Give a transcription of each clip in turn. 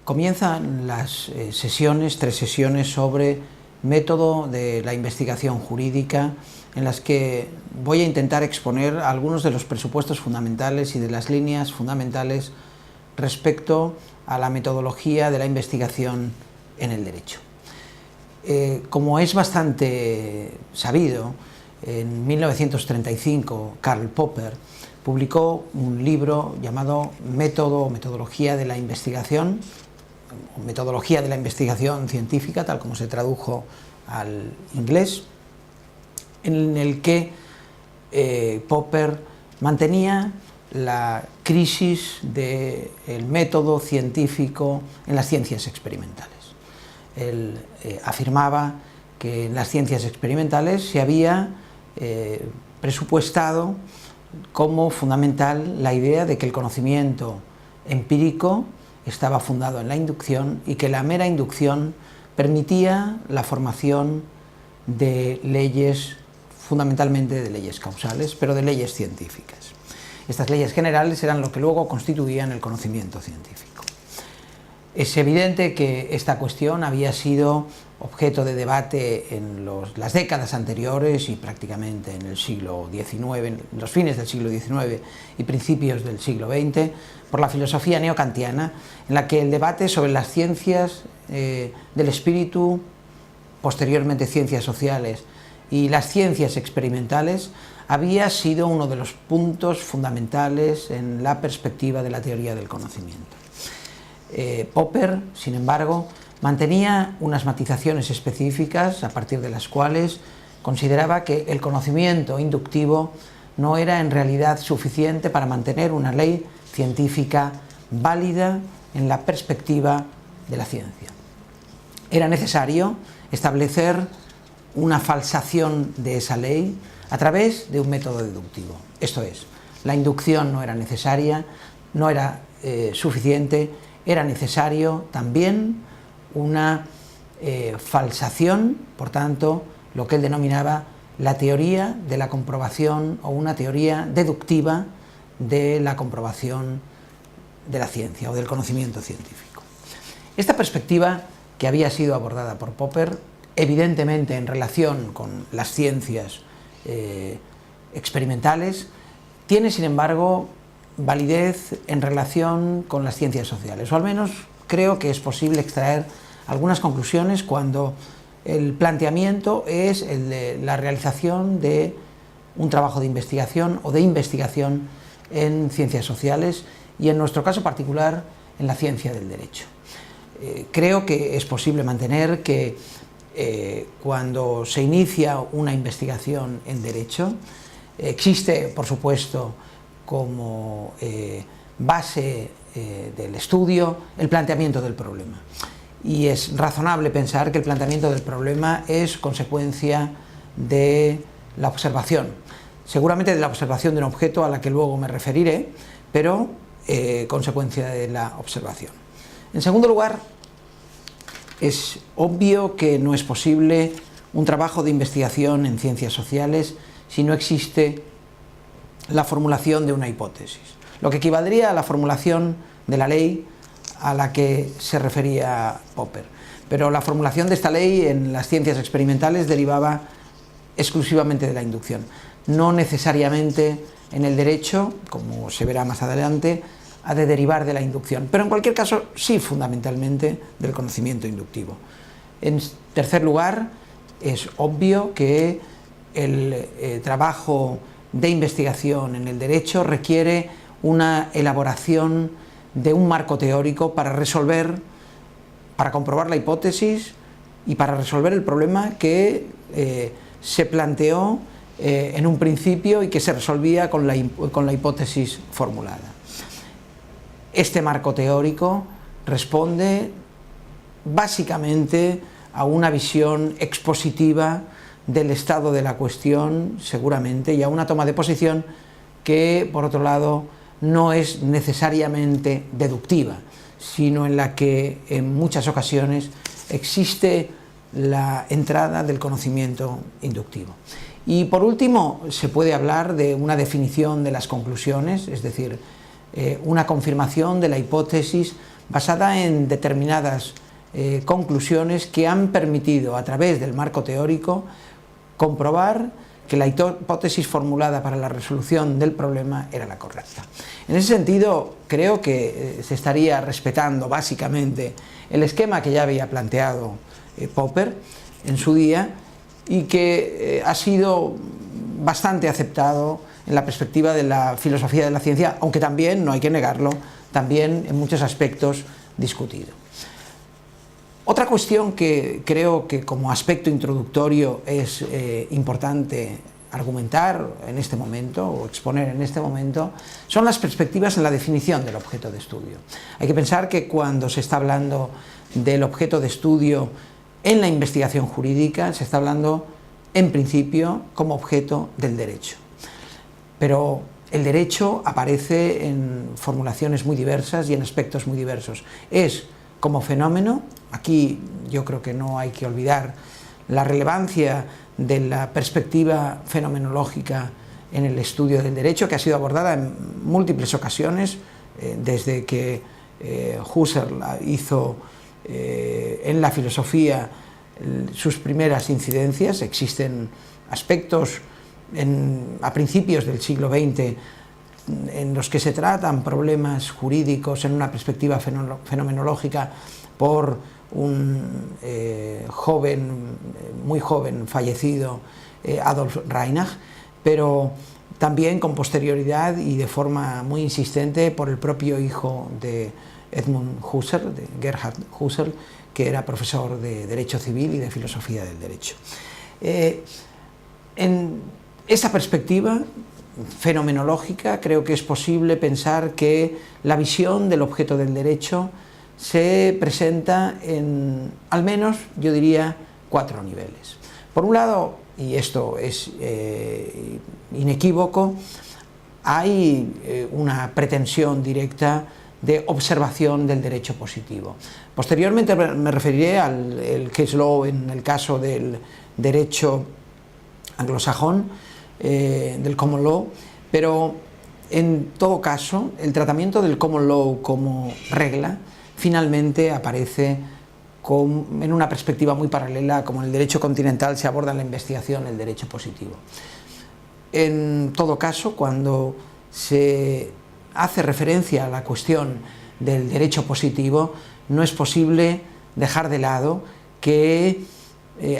Comienzan las sesiones, 3 sesiones sobre método de la investigación jurídica, en las que voy a intentar exponer algunos de los presupuestos fundamentales y de las líneas fundamentales respecto a la metodología de la investigación en el derecho. Como es bastante sabido, en 1935 Karl Popper publicó un libro llamado Metodología de la investigación, o Metodología de la investigación científica, tal como se tradujo al inglés, en el que Popper mantenía la crisis del método científico en las ciencias experimentales. Él afirmaba que en las ciencias experimentales se había presupuestado como fundamental la idea de que el conocimiento empírico estaba fundado en la inducción y que la mera inducción permitía la formación de leyes, fundamentalmente de leyes causales, pero de leyes científicas. Estas leyes generales eran lo que luego constituían el conocimiento científico. Es evidente que esta cuestión había sido objeto de debate en las décadas anteriores y prácticamente en el siglo XIX, en los fines del siglo XIX y principios del siglo XX, por la filosofía neokantiana, en la que el debate sobre las ciencias del espíritu, posteriormente ciencias sociales y las ciencias experimentales, había sido uno de los puntos fundamentales en la perspectiva de la teoría del conocimiento. Popper, sin embargo, mantenía unas matizaciones específicas a partir de las cuales consideraba que el conocimiento inductivo no era en realidad suficiente para mantener una ley científica válida en la perspectiva de la ciencia. Era necesario establecer una falsación de esa ley a través de un método deductivo. Esto es, la inducción no era necesaria, no era suficiente, era necesario también una falsación, por tanto, lo que él denominaba la teoría de la comprobación o una teoría deductiva de la comprobación de la ciencia o del conocimiento científico. Esta perspectiva, que había sido abordada por Popper, evidentemente en relación con las ciencias experimentales, tiene sin embargo validez en relación con las ciencias sociales, o al menos creo que es posible extraer algunas conclusiones cuando el planteamiento es el de la realización de un trabajo de investigación o de investigación en ciencias sociales y en nuestro caso particular en la ciencia del derecho. Creo que es posible mantener que cuando se inicia una investigación en derecho existe, por supuesto, como base del estudio el planteamiento del problema. Y es razonable pensar que el planteamiento del problema es consecuencia de la observación, seguramente de la observación de un objeto a la que luego me referiré, pero consecuencia de la observación. En segundo lugar, es obvio que no es posible un trabajo de investigación en ciencias sociales si no existe la formulación de una hipótesis, lo que equivaldría a la formulación de la ley a la que se refería Popper. Pero la formulación de esta ley en las ciencias experimentales derivaba exclusivamente de la inducción, no necesariamente en el derecho, como se verá más adelante, ha de derivar de la inducción, pero en cualquier caso sí fundamentalmente del conocimiento inductivo. En tercer lugar, es obvio que el trabajo de investigación en el derecho requiere una elaboración de un marco teórico para comprobar la hipótesis y para resolver el problema que se planteó en un principio y que se resolvía con la hipótesis formulada. Este marco teórico responde básicamente a una visión expositiva del estado de la cuestión, seguramente, y a una toma de posición que, por otro lado, no es necesariamente deductiva, sino en la que en muchas ocasiones existe la entrada del conocimiento inductivo. Y por último, se puede hablar de una definición de las conclusiones, es decir, una confirmación de la hipótesis basada en determinadas conclusiones que han permitido, a través del marco teórico, comprobar que la hipótesis formulada para la resolución del problema era la correcta. En ese sentido, creo que se estaría respetando básicamente el esquema que ya había planteado Popper en su día y que ha sido bastante aceptado en la perspectiva de la filosofía de la ciencia, aunque también, no hay que negarlo, también en muchos aspectos discutido. Otra cuestión que creo que como aspecto introductorio es importante argumentar en este momento o exponer en este momento son las perspectivas en la definición del objeto de estudio. Hay que pensar que cuando se está hablando del objeto de estudio en la investigación jurídica se está hablando en principio como objeto del derecho. Pero el derecho aparece en formulaciones muy diversas y en aspectos muy diversos. Es como fenómeno, aquí yo creo que no hay que olvidar la relevancia de la perspectiva fenomenológica en el estudio del derecho, que ha sido abordada en múltiples ocasiones, desde que Husserl hizo en la filosofía sus primeras incidencias. Existen aspectos a principios del siglo XX en los que se tratan problemas jurídicos en una perspectiva fenomenológica por un muy joven fallecido, Adolf Reinach, pero también con posterioridad y de forma muy insistente por el propio hijo de Edmund Husserl, de Gerhard Husserl, que era profesor de Derecho Civil y de Filosofía del Derecho. En esa perspectiva fenomenológica creo que es posible pensar que la visión del objeto del derecho se presenta en, al menos, yo diría, 4 niveles. Por un lado, y esto es inequívoco, hay una pretensión directa de observación del derecho positivo. Posteriormente me referiré al case law en el caso del derecho anglosajón, del common law, pero en todo caso el tratamiento del common law como regla finalmente aparece en una perspectiva muy paralela, como en el derecho continental se aborda en la investigación el derecho positivo. En todo caso, cuando se hace referencia a la cuestión del derecho positivo, no es posible dejar de lado que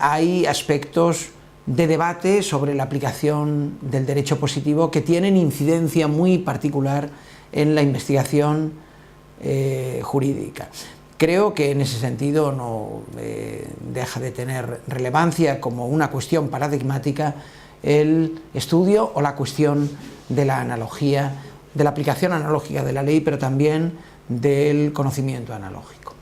hay aspectos de debate sobre la aplicación del derecho positivo que tienen incidencia muy particular en la investigación jurídica. Creo que en ese sentido no deja de tener relevancia como una cuestión paradigmática el estudio o la cuestión de la analogía, de la aplicación analógica de la ley, pero también del conocimiento analógico.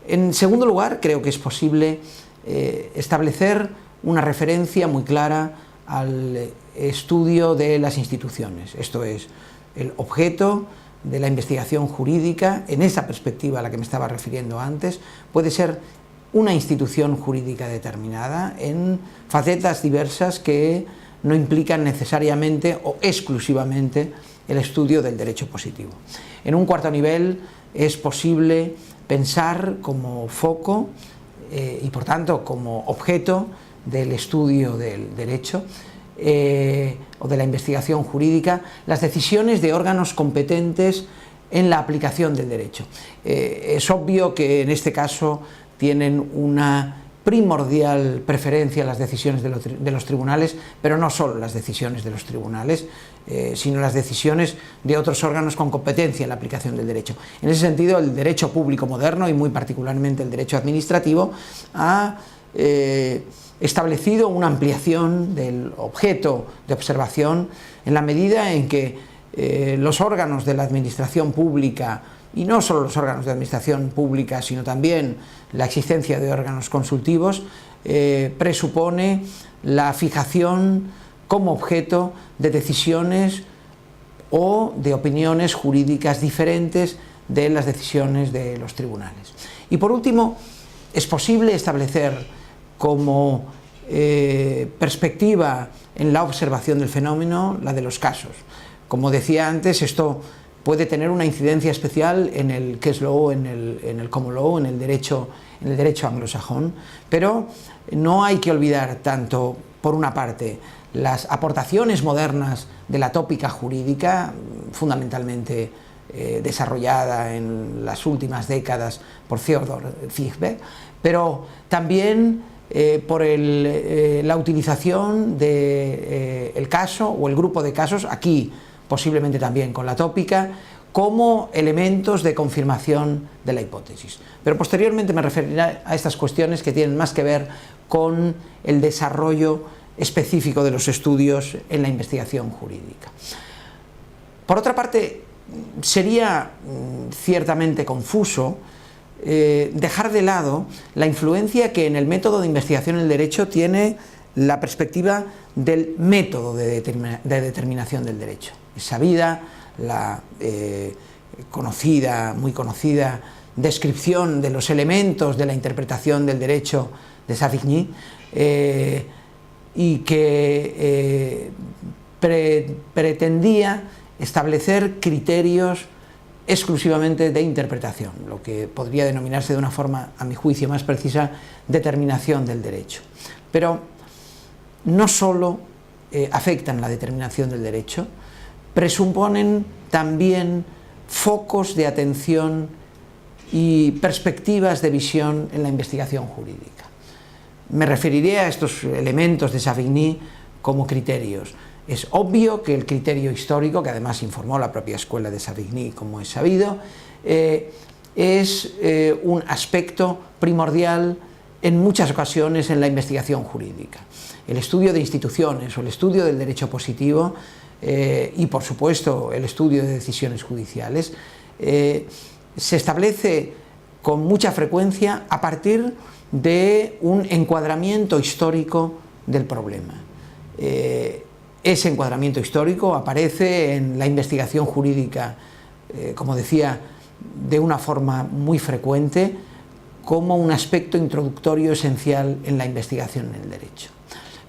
En segundo lugar, creo que es posible establecer una referencia muy clara al estudio de las instituciones, esto es, el objeto de la investigación jurídica, en esa perspectiva a la que me estaba refiriendo antes, puede ser una institución jurídica determinada en facetas diversas que no implican necesariamente o exclusivamente el estudio del derecho positivo. En un cuarto nivel es posible pensar como foco y por tanto como objeto del estudio del derecho o de la investigación jurídica, las decisiones de órganos competentes en la aplicación del derecho. Es obvio que en este caso tienen una primordial preferencia las decisiones de los tribunales, pero no solo las decisiones de los tribunales, sino las decisiones de otros órganos con competencia en la aplicación del derecho. En ese sentido, el derecho público moderno, y muy particularmente el derecho administrativo, ha establecido una ampliación del objeto de observación en la medida en que los órganos de la administración pública, y no solo los órganos de administración pública, sino también la existencia de órganos consultivos, presupone la fijación como objeto de decisiones o de opiniones jurídicas diferentes de las decisiones de los tribunales. Y por último, es posible establecer como perspectiva en la observación del fenómeno la de los casos. Como decía antes, esto puede tener una incidencia especial en el case law, en el common law, en el derecho anglosajón, pero no hay que olvidar tanto, por una parte, las aportaciones modernas de la tópica jurídica, fundamentalmente desarrollada en las últimas décadas por Theodor Fichte, pero también por la utilización del caso o el grupo de casos, aquí posiblemente también con la tópica, como elementos de confirmación de la hipótesis. Pero posteriormente me referiré a estas cuestiones que tienen más que ver con el desarrollo específico de los estudios en la investigación jurídica. Por otra parte, sería ciertamente confuso dejar de lado la influencia que en el método de investigación en el derecho tiene la perspectiva del método de determinación del derecho. Es sabida la muy conocida descripción de los elementos de la interpretación del derecho de Savigny, y que pretendía establecer criterios exclusivamente de interpretación, lo que podría denominarse de una forma, a mi juicio, más precisa, determinación del derecho. Pero no solo afectan la determinación del derecho, presuponen también focos de atención y perspectivas de visión en la investigación jurídica. Me referiré a estos elementos de Savigny como criterios. Es obvio que el criterio histórico, que además informó la propia escuela de Savigny, como es sabido, es un aspecto primordial en muchas ocasiones en la investigación jurídica. El estudio de instituciones o el estudio del derecho positivo y, por supuesto, el estudio de decisiones judiciales se establece con mucha frecuencia a partir de un encuadramiento histórico del problema. Ese encuadramiento histórico aparece en la investigación jurídica, como decía, de una forma muy frecuente, como un aspecto introductorio esencial en la investigación en el derecho.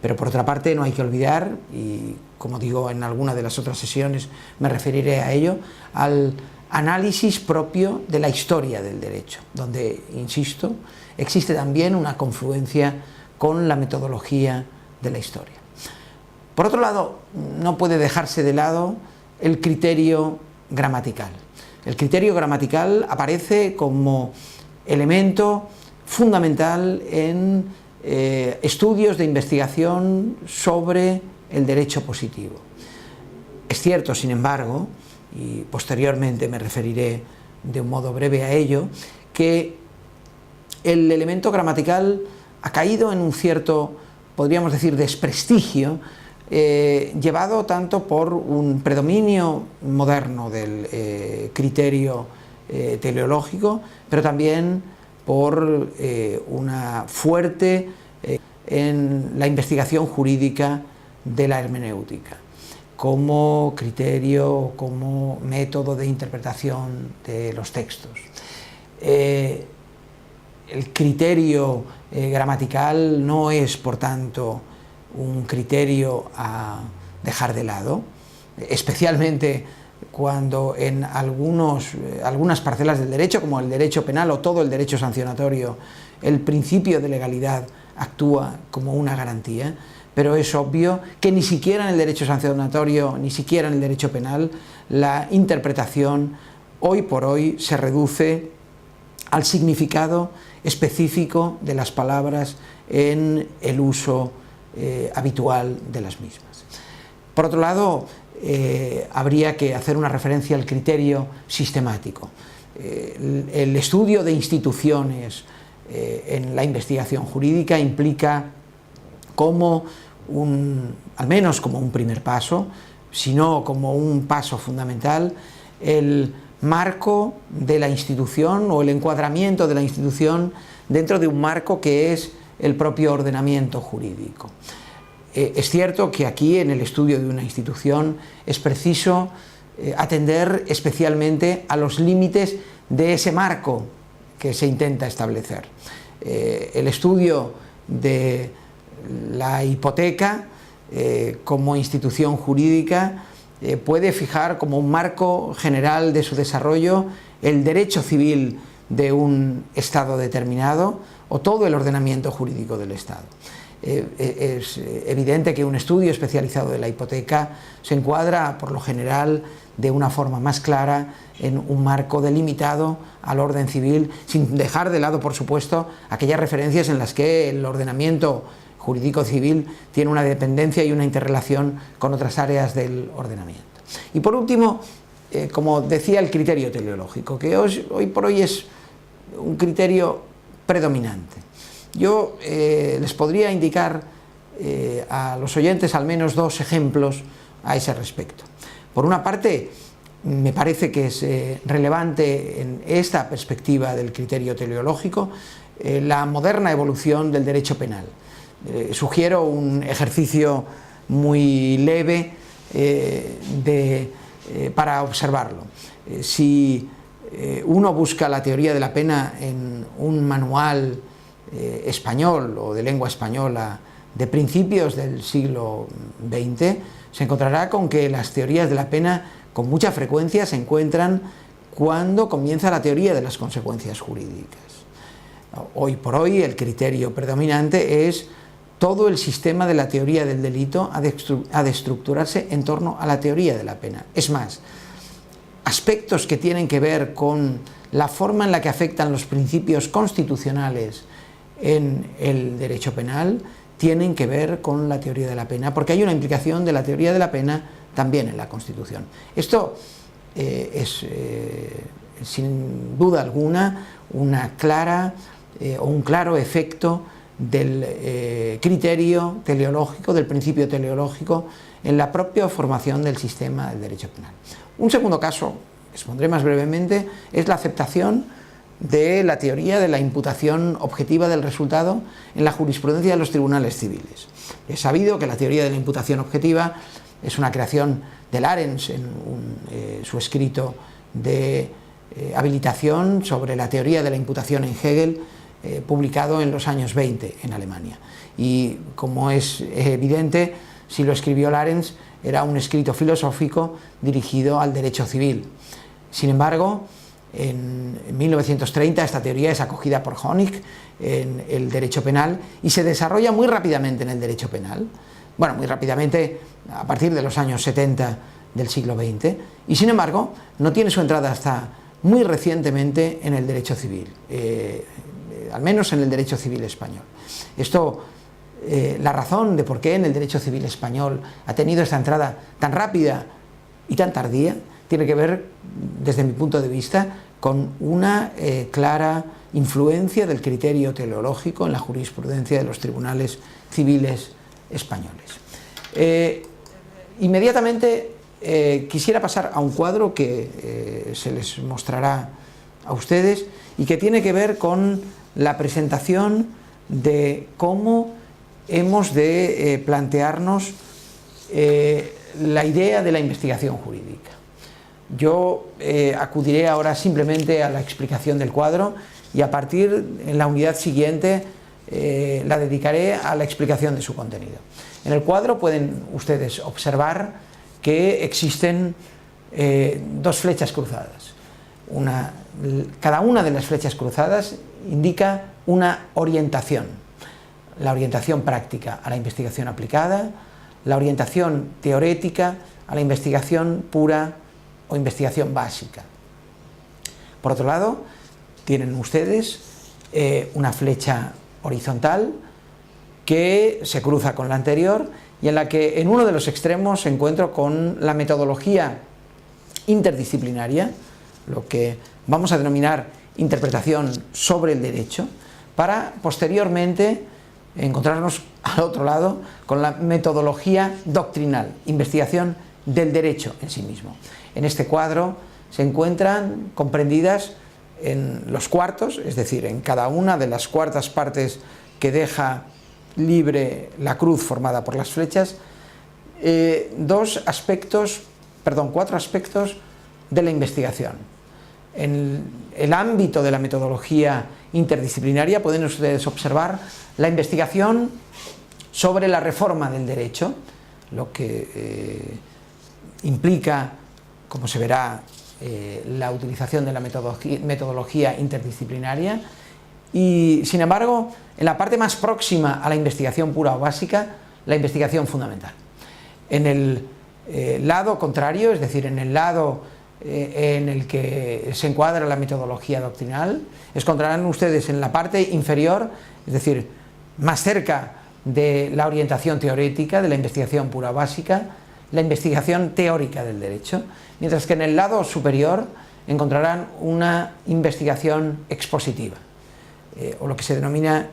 Pero por otra parte no hay que olvidar, y como digo en alguna de las otras sesiones me referiré a ello, al análisis propio de la historia del derecho, donde, insisto, existe también una confluencia con la metodología de la historia. Por otro lado, no puede dejarse de lado el criterio gramatical. El criterio gramatical aparece como elemento fundamental en estudios de investigación sobre el derecho positivo. Es cierto, sin embargo, y posteriormente me referiré de un modo breve a ello, que el elemento gramatical ha caído en un cierto, podríamos decir, desprestigio, llevado tanto por un predominio moderno del criterio teleológico, pero también por una fuerte en la investigación jurídica de la hermenéutica, como criterio, como método de interpretación de los textos. El criterio gramatical no es, por tanto, un criterio a dejar de lado, especialmente cuando en algunas parcelas del derecho, como el derecho penal o todo el derecho sancionatorio, el principio de legalidad actúa como una garantía, pero es obvio que ni siquiera en el derecho sancionatorio, ni siquiera en el derecho penal, la interpretación hoy por hoy se reduce al significado específico de las palabras en el uso habitual de las mismas. Por otro lado, habría que hacer una referencia al criterio sistemático. El estudio de instituciones en la investigación jurídica implica al menos como un primer paso, sino como un paso fundamental, el marco de la institución o el encuadramiento de la institución dentro de un marco que es el propio ordenamiento jurídico. Es cierto que aquí, en el estudio de una institución, es preciso atender especialmente a los límites de ese marco que se intenta establecer. El estudio de la hipoteca como institución jurídica puede fijar como un marco general de su desarrollo el derecho civil de un Estado determinado o todo el ordenamiento jurídico del Estado. Es evidente que un estudio especializado de la hipoteca se encuadra por lo general de una forma más clara en un marco delimitado al orden civil, sin dejar de lado, por supuesto, aquellas referencias en las que el ordenamiento jurídico civil tiene una dependencia y una interrelación con otras áreas del ordenamiento. Y por último, como decía, el criterio teleológico, que hoy por hoy es un criterio predominante. Yo les podría indicar a los oyentes al menos dos ejemplos a ese respecto. Por una parte, me parece que es relevante en esta perspectiva del criterio teleológico la moderna evolución del derecho penal. Sugiero un ejercicio muy leve para observarlo. Si uno busca la teoría de la pena en un manual español o de lengua española de principios del siglo XX, se encontrará con que las teorías de la pena con mucha frecuencia se encuentran cuando comienza la teoría de las consecuencias jurídicas. Hoy por hoy el criterio predominante es todo el sistema de la teoría del delito ha de estructurarse en torno a la teoría de la pena. Es más, aspectos que tienen que ver con la forma en la que afectan los principios constitucionales en el derecho penal tienen que ver con la teoría de la pena, porque hay una implicación de la teoría de la pena también en la Constitución. Esto es, sin duda alguna, una clara o un claro efecto del criterio teleológico, del principio teleológico en la propia formación del sistema del derecho penal. Un segundo caso, que expondré más brevemente, es la aceptación de la teoría de la imputación objetiva del resultado en la jurisprudencia de los tribunales civiles. Es sabido que la teoría de la imputación objetiva es una creación de Larens en su escrito de habilitación sobre la teoría de la imputación en Hegel, publicado en los años 20 en Alemania. Y como es evidente, si lo escribió Larens, era un escrito filosófico dirigido al derecho civil. Sin embargo, en 1930 esta teoría es acogida por Honig en el derecho penal y se desarrolla muy rápidamente en el derecho penal. Bueno, muy rápidamente a partir de los años 70 del siglo XX, y sin embargo no tiene su entrada hasta muy recientemente en el derecho civil, al menos en el derecho civil español. Esto, la razón de por qué en el derecho civil español ha tenido esta entrada tan rápida y tan tardía, tiene que ver, desde mi punto de vista, con una clara influencia del criterio teleológico en la jurisprudencia de los tribunales civiles españoles. Inmediatamente quisiera pasar a un cuadro que se les mostrará a ustedes y que tiene que ver con la presentación de cómo hemos de plantearnos la idea de la investigación jurídica. Yo acudiré ahora simplemente a la explicación del cuadro y a partir, en la unidad siguiente, la dedicaré a la explicación de su contenido. En el cuadro pueden ustedes observar que existen dos flechas cruzadas. Cada una de las flechas cruzadas indica una orientación. La orientación práctica a la investigación aplicada, la orientación teorética a la investigación pura o investigación básica. Por otro lado, tienen ustedes una flecha horizontal que se cruza con la anterior y en la que en uno de los extremos se encuentro con la metodología interdisciplinaria, lo que vamos a denominar interpretación sobre el derecho, para posteriormente encontrarnos al otro lado con la metodología doctrinal, investigación del derecho en sí mismo. En este cuadro se encuentran comprendidas en los cuartos, es decir, en cada una de las cuartas partes que deja libre la cruz formada por las flechas, cuatro aspectos de la investigación. En el ámbito de la metodología interdisciplinaria pueden ustedes observar la investigación sobre la reforma del derecho, lo que implica, como se verá, la utilización de la metodología interdisciplinaria y, sin embargo, en la parte más próxima a la investigación pura o básica, la investigación fundamental. En el lado contrario, es decir, en el lado en el que se encuadra la metodología doctrinal, encontrarán ustedes en la parte inferior, es decir, más cerca de la orientación teórica, de la investigación pura o básica, la investigación teórica del derecho, mientras que en el lado superior encontrarán una investigación expositiva, o lo que se denomina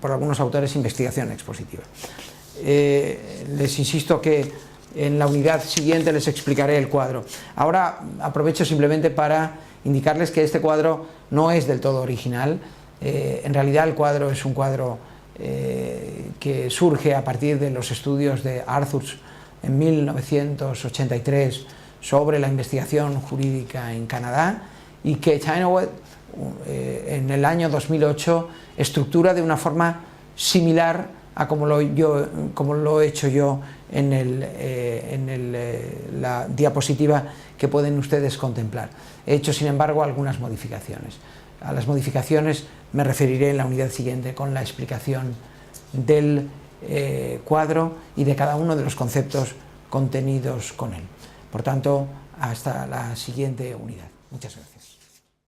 por algunos autores investigación expositiva. Les insisto que en la unidad siguiente les explicaré el cuadro. Ahora aprovecho simplemente para indicarles que este cuadro no es del todo original. En realidad el cuadro es un cuadro que surge a partir de los estudios de Arthurs en 1983 sobre la investigación jurídica en Canadá y que Chenoweth en el año 2008 estructura de una forma similar a como lo he hecho yo en la diapositiva que pueden ustedes contemplar. He hecho, sin embargo, algunas modificaciones. A las modificaciones me referiré en la unidad siguiente con la explicación del cuadro y de cada uno de los conceptos contenidos con él. Por tanto, hasta la siguiente unidad. Muchas gracias.